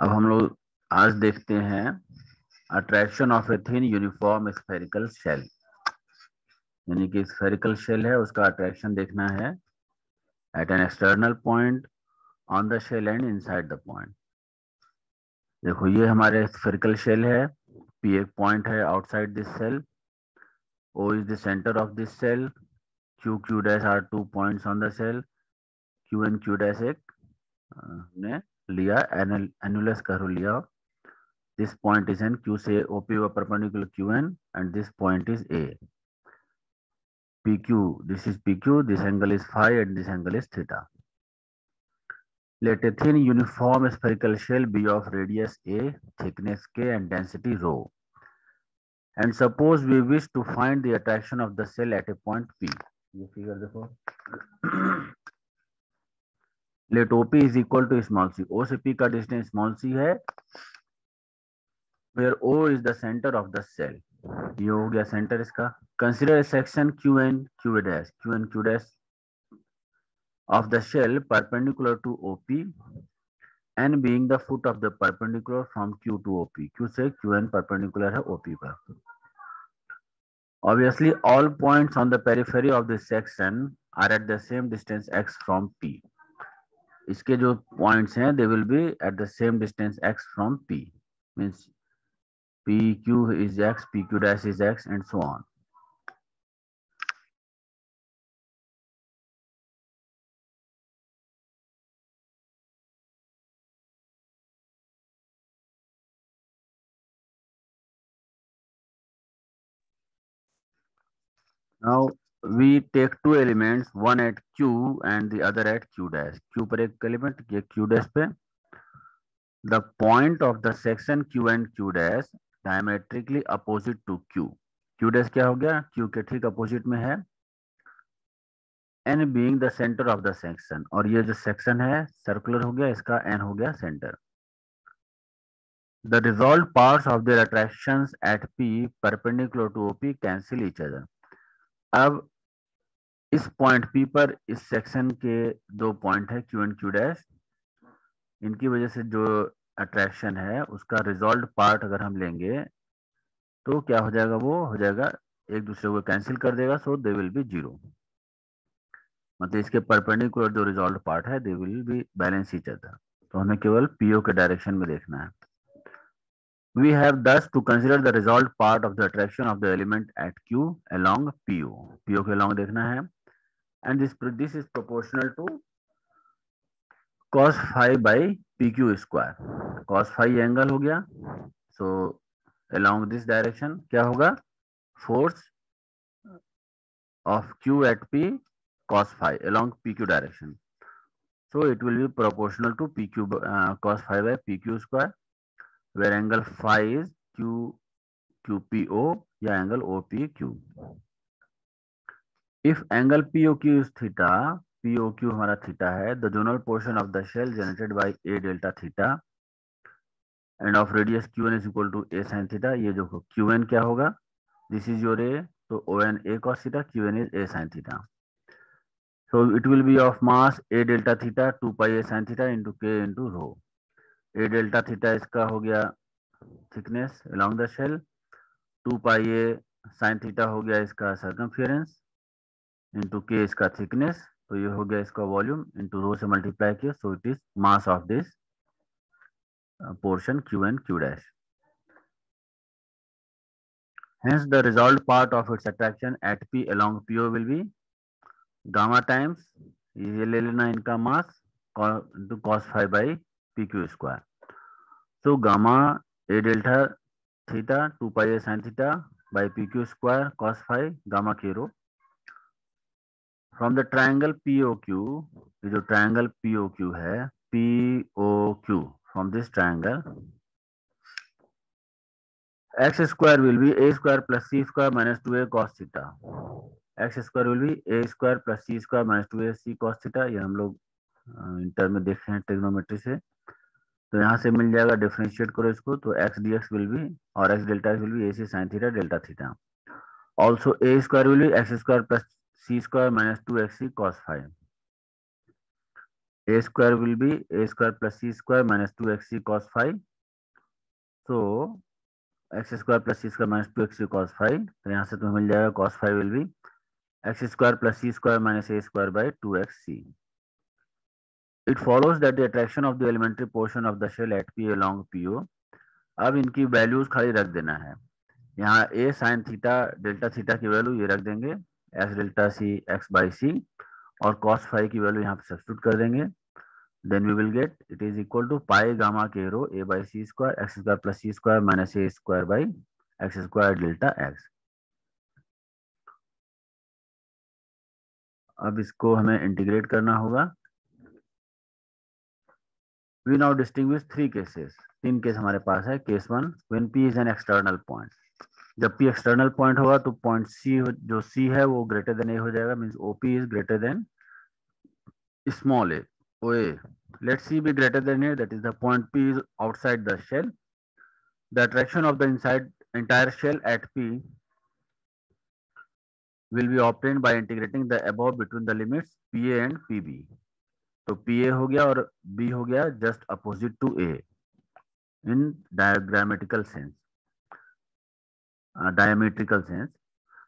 अब हम लोग आज देखते हैं attraction of a thin uniform spherical shell, यानी कि स्फेरिकल शेल है उसका अट्रैक्शन देखना है at an external point on the shell and inside the point. देखो ये हमारे स्फेरिकल शेल है, पी एक पॉइंट है outside this shell, O is the centre of this shell, Q Q dash are 2 points on the shell, Q and Q dash एक हमने लिया annulus curve लिया। This point is n, q से OP were perpendicular qn and this point is A. PQ, this is PQ, this angle is phi and this angle is theta. Let a thin uniform spherical shell be of radius A, thickness K and density rho. And suppose we wish to find the attraction of the shell at a point P. ये figure देखो। Let OP is equal to small c. O से P का distance small c है, where O is the center of the shell. ये हो गया centre इसका। Consider section Q N Q dash of the shell perpendicular to OP n being the foot of the perpendicular from Q to OP. Q से QN perpendicular है OP पर। Obviously all points on the periphery of this section are at the same distance x from P. इसके जो points हैं they will be at the same distance x from P. Means PQ is x, PQ dash is x and so on. Now we take two elements, one at Q and the other at Q dash. Q पर एक element, ये Q dash पे। The point of the section Q and Q dash diametrically opposite to Q. Q dash क्या हो गया? Q के ठीक opposite में है। N being the center of the section, और ये जो section है circular हो गया, इसका N हो गया center. The resolved parts of their attractions at P perpendicular to OP cancel each other. अब इस पॉइंट P पर इस सेक्शन के दो पॉइंट है Q एंड Q डैश, इनकी वजह से जो अट्रैक्शन है उसका रिजॉल्व पार्ट अगर हम लेंगे तो क्या हो जाएगा, वो हो जाएगा एक दूसरे को कैंसिल कर देगा, सो दे विल बी जीरो। मतलब इसके परपेंडिकुलर जो रिजॉल्व पार्ट है they will be balance each other. तो हमें केवल पीओ के डायरेक्शन में देखना है। We have thus to consider the resolved part of the attraction of the element at Q along PO. PO के along देखना है, and this is proportional to cos phi by PQ square. Cos phi angle हो गया, so along this direction क्या होगा, force of Q at P cos phi along PQ direction. So it will be proportional to PQ cos phi by PQ square, where angle phi is QPO या angle OPQ. If angle POQ is theta, POQ हमारा theta है, the zonal portion of the shell generated by A delta theta and of radius Qn is equal to A sin theta. ये जो Qn क्या होगा, this is your A, तो ON A cos theta, Qn is A sin theta. So it will be of mass A delta theta 2 pi A sin theta into K into rho. A delta theta इसका हो गया thickness along the shell, 2 pi A sin theta हो गया इसका circumference into K इसका thickness, तो ये हो गया इसका वॉल्यूम into rho से मल्टीप्लाई किया, so it is mass of this portion Q and Q dash. Hence the resolved part of its attraction at P along PO will be gamma times, ये ले लेना इनका मास, into cos phi by PQ square. So gamma A delta theta 2 pi A sin theta by PQ square cos phi gamma K rho. From the triangle POQ, ये जो triangle POQ है, POQ, from this triangle x square will be a square plus c square minus 2a cos theta. x square will be a square plus c square minus 2a c cos theta. ये हम लोग inter में देखे हैं trigonometry से, तो यहाँ से मिल जाएगा, डिफरेंशिएट करो इसको, तो x dx विल बी और x delta will be ac sin theta delta theta. Also a square will be x square plus c square minus 2xc cos phi. a square will be a square plus c square minus 2xc cos phi. So x square plus c square minus 2xc cos phi, तो यहाँ से तुम्हें मिल जाएगा cos phi will be x square plus c square minus a square by 2xc. It follows that the attraction of the elementary portion of the shell at P along PO. अब इनकी values खाली रख देना है। यहाँ a sin theta delta theta की value ये रख देंगे x delta c x by c, और cos phi की वैल्यू यहाँ पे सब्स्टिट्यूट कर देंगे। Then we will get it is equal to pi gamma k rho a by c square x square plus c square minus a square by x square delta x. अब इसको हमें integrate करना होगा। We now distinguish three cases. तीन case हमारे पास है। Case one, when p is an external point. जब p external point होगा तो पॉइंट c जो c है वो ग्रेटर देन a हो जाएगा, means OP is greater than small a, OA. Let c be greater than a, that is the point p is outside the shell. The attraction of the entire shell at p will be obtained by integrating the above between the limits PA and PB. तो PA हो गया और B हो गया just opposite to A in diametrical sense.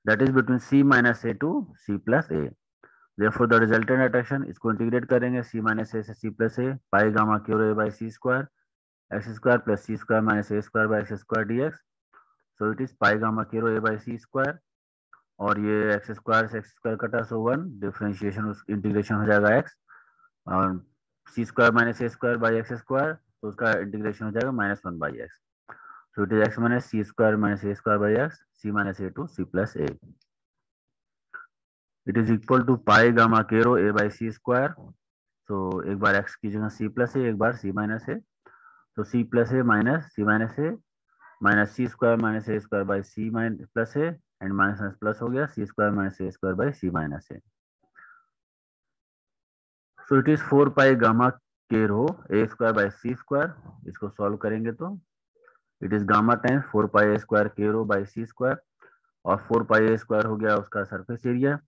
That is between C minus A to C plus A. Therefore the resultant attraction, इसको integrate करेंगे C minus A से C plus A, pi gamma k rho A by C square x square plus C square minus A square by x square dx. So it is pi gamma k rho A by C square, और ये x square से x square कटा, so 1 differentiation integration हो जाएगा x, और c square minus A square by x square, तो उसका integration हो जाएगा minus 1 by x. So it is x minus C square minus A square by x, c minus a to c plus a. It is equal to pi gamma k rho a by C square. तो एक बार x की जगह सी plus ए, एक बार सी minus a, तो c plus a minus C square minus A square by c minus plus a, and minus plus हो गया c square minus A square by c minus a. So it is 4 pi gamma k rho a square by C square. इसको solve करेंगे तो it is gamma times 4 pi a square k rho by C square, और 4 pi a square हो गया उसका surface area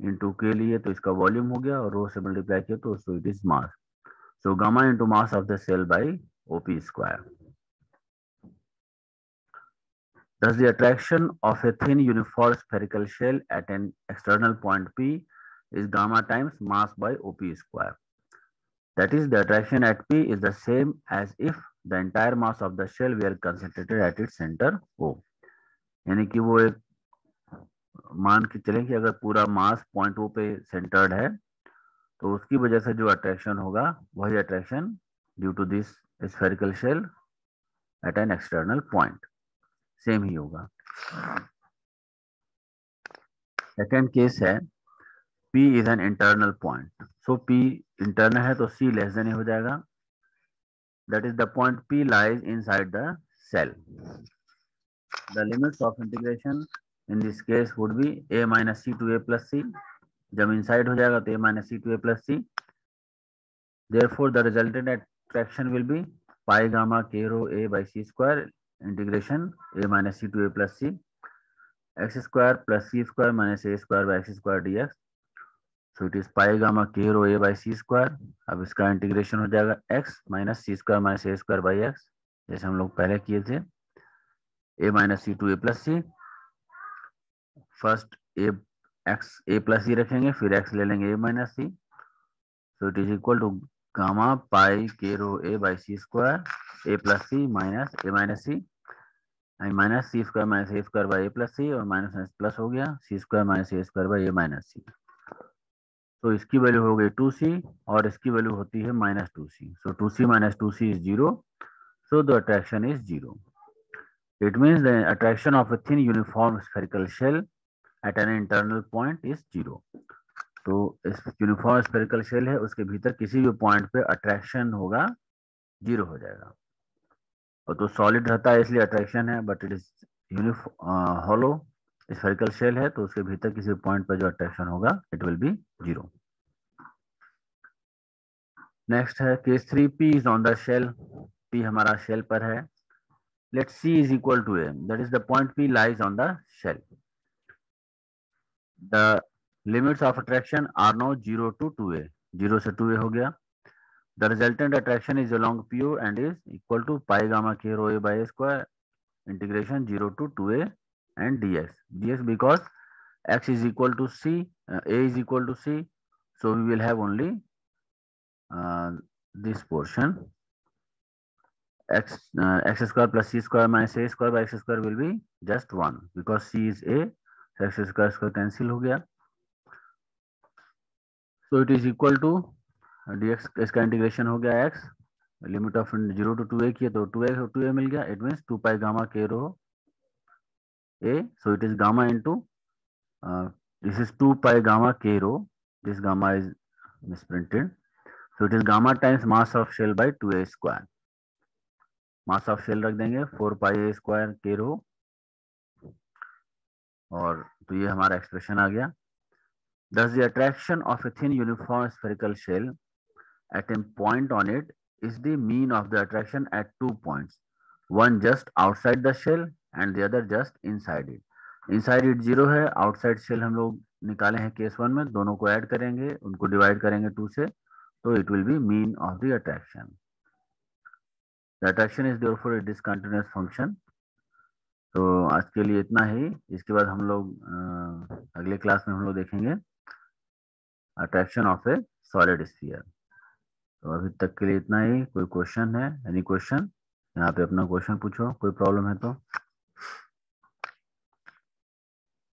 into के लिए, तो इसका वॉल्यूम हो गया, और रो से मल्टीप्लाई किया तो so it is mass. So gamma into mass of the shell by OP square. Thus, the attraction of a thin uniform spherical shell at an external point P is gamma times mass by OP square. That is, the attraction at P is the same as if the entire mass of the shell were concentrated at its center O. यानी कि वो एक मान के चलें कि अगर पूरा मास पॉइंट O पे सेंटर्ड है, तो उसकी वजह से जो अट्रैक्शन होगा वही attraction due to this spherical shell at an external point same ही होगा. सेकेंड केस है P is an internal point. So P internal है तो C लेस देन हो जाएगा. That is the point P lies inside the shell. The limits of integration in this case would be a minus C to a plus C. जब inside हो जाएगा तो a minus C to a plus C. Therefore the resultant attraction will be pi gamma k rho a by c square integration a minus C to a plus C X square plus C square minus A square by x square dx. So it is pi gamma k rho a by C square. अब इसका integration हो जाएगा x minus C square minus A square by x, जैसे हम लोग पहले किए थे, a minus C to a plus c. First a plus c रखेंगे, फिर x ले लेंगे a minus c. So it is equal to gamma pi k rho a by C square a plus c minus a minus c, minus C square minus A square by a plus c, और minus plus हो गया c square minus A square by A minus सी. तो इसकी value हो गई 2c, और इसकी value होती है minus 2c. So 2c minus 2c is 0. So the attraction is 0. It means the attraction of a thin uniform spherical shell at an internal point is 0. तो इस यूनिफॉर्म स्फेरिकल शेल है, उसके भीतर किसी भी पॉइंट पे अट्रैक्शन होगा 0 हो जाएगा. और तो सॉलिड रहता है इसलिए अट्रैक्शन है, but it is hollow spherical shell है, तो उसके भीतर किसी पॉइंट पर जो अट्रैक्शन होगा इट विल बी 0. नेक्स्ट है case 3. P is on the shell. P हमारा शेल पर है. Let C is equal to A, that is the point P lies on the shell. The limits of attraction are now 0 to 2A. 0 से 2A हो गया. The resultant attraction is along PO and is equal to pi gamma k rho a by a square integration 0 to 2a and dx because x is equal to c, a is equal to c, so we will have only this portion x square plus c square minus a square by x square will be just 1 because c is a, so x square square cancel हो गया, so it is equal to dx इसका integration हो गया x limit of 0 to 2a किया तो 2a मिल गया, it means 2 pi gamma k rho a, so it is gamma into this is 2 pi gamma k rho, this gamma is misprinted, so it is gamma times mass of shell by 2a square, mass of shell रख देंगे 4 pi a square k रो, और तो ये हमारा expression आ गया. Thus the attraction of a thin uniform spherical shell at a point on it is the mean of the attraction at 2 points, one just outside the shell and the other just inside it. Inside it 0 है, outside shell हम लोग निकाले हैं case 1 में, दोनों को add करेंगे, उनको डिवाइड करेंगे 2 से, तो it will be mean of the attraction. The attraction is therefore a discontinuous function. तो आज के लिए इतना ही, इसके बाद हम लोग अगले क्लास में हम लोग देखेंगे attraction of A solid sphere. तो अभी तक के लिए इतना ही. कोई क्वेश्चन है? Any question? यहाँ पे अपना क्वेश्चन पूछो, कोई प्रॉब्लम है तो.